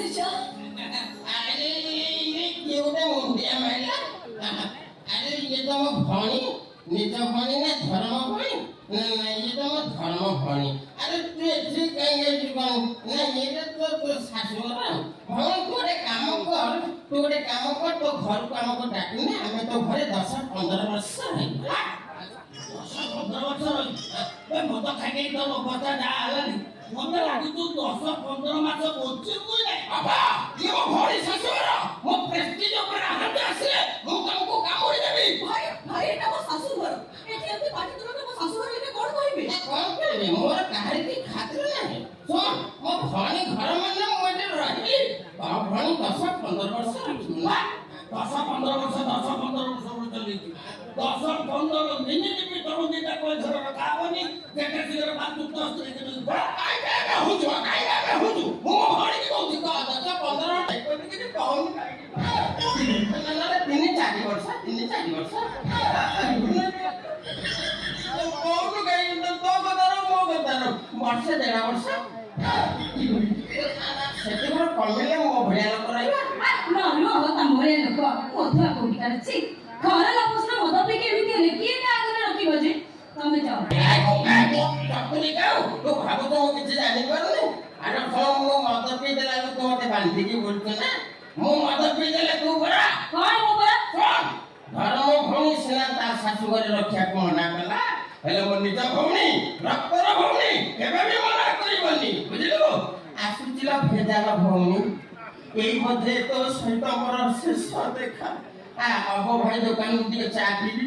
ଆସିଛ? ଆରେ କିଏ ଗୋଟେ ମୁଣ୍ଡିଆ ମାରିଲା। ଆରେ ଇଏ ତ ମୋ ଭଉଣୀ, ନିଜ ଭଉଣୀ ନା ଧର୍ମ ଭଉଣୀ? ନା ଇଏ ତ ମୋ ଧର୍ମ ଭଉଣୀ। ଆରେ ତୁ ଏଠି କାହିଁକି ଯିବନି? ନା ଇଏ ତ ତୋ ଶାଶୁଘର ଭଉଣୀ। ତୁ ଗୋଟେ କାମ କର, ତୋ ଘରକୁ ଆମକୁ ଡାକିନେ ଆମେ ତୋ ଘରେ 10-15 ବର୍ଷ ରହିବୁ। 10-15 ବର୍ଷ ରହିବୁ? ମଦ ଖାଇକି ତୋ ଅବସ୍ଥା ଯାହା ହେଲାନି, ମତେ ଲାଗୁଛୁ 10-15 ମାସ ବଞ୍ଚିବୁ ନାହିଁ। ବାବା, ଇଏ ମୋ ଭଉଣୀ ଶାଶୁଘର। ମୋ ପ୍ରେଷ୍ଟିଜ୍ ଉପରେ ହାତ ଆସିଲେ ମୁଁ ତମକୁ କାମୁଡ଼ି ଦେବି। ଭାଇ ଏଟା ମୋ ଶାଶୁଘର। ଏଠି ଏମିତି ପାଟି ତୁରନ୍ତ ମୋ ଶାଶୁଘର ଏଠି କଣ କହିବି? କଣ କରିବି? ମୋର କାହାରି କି ଖାତିର ନାହିଁ। ଶୁଣ, ମୋ ଭଉଣୀ ଘର ମାନେ ମୁଁ ଏଠି ରହିବି। ତୋ ଭଉଣୀ 10-15 ବର୍ଷ ରହିବୁ ନା? 10-15 ବର୍ଷ ଚଲେଇଛି। 10-15 ମିନିଟ ବି ତମକୁ ଦିଟା ପଇସା ରଖା ହବନି। ଯେତେ ଶୀଘ୍ର ବାତୁ ତ ସ୍ତ୍ରୀ କାହିଁକି ହଉଛୁ? ମୁଁ ମୋ ଭଉଣୀକି କହୁଛି 10-15 କିଛି କହୁନି କାହିଁକି? 3-4 ବର୍ଷ। କହୁନୁ କାହିଁକି? ତୋ କଥାର ମୋ କଥାର 1-1.5 ବର୍ଷ। ସେଥିପାଇଁ କମିଲେ ମୋ ଭଳିଆ ଲୋକ ରହିବା। ତମ ଭଳିଆ ଲୋକ ମଧୁଆ କୋଉଠିକାର ଅଛି? ଘର ଲୋକ ସିନା ମଦ ପିଇକି ଏମିତି ହେଲେ କିଏ ତା ଆଗରେ ରଖିବ ଯେ? ତମେ ଯାଅ। ଚକୁଲି ଖାଉ, ତୁ ଭାବୁଛୁ ମୁଁ କିଛି ଜାଣିପାରୁନି? ଆରେ ମୁଁ ମଦ ପିଇ ଦେଲା ତୁ ମତେ ବାନ୍ଧିକି ବୁଲୁଛୁ ନା? ମୁଁ ମଦ ପିଇ ଦେଲେ ତୁ ପରା କଣ ମୋ ପରା? ଧର୍ମ ଭଉଣୀ ସିନା ତା ଶାଶୁ ଘରେ ରଖିବାକୁ ମନା କଲା, ହେଲେ ମୋ ନିଜ ଭଉଣୀ, ରକ୍ତର ଭଉଣୀ କେବେ ବି ମନା କରିବନି। ବୁଝିଲୁ? ଆସୁଛି ଭେଜାଲ ଭଉଣୀ। ଏଇ ବୋଧେ ତୋ ସହିତ ମୋର ଶେଷ ଦେଖା। ହବ ଭାଇ ଦୋକାନକୁ ଟିକେ ଚା ପିଇବି।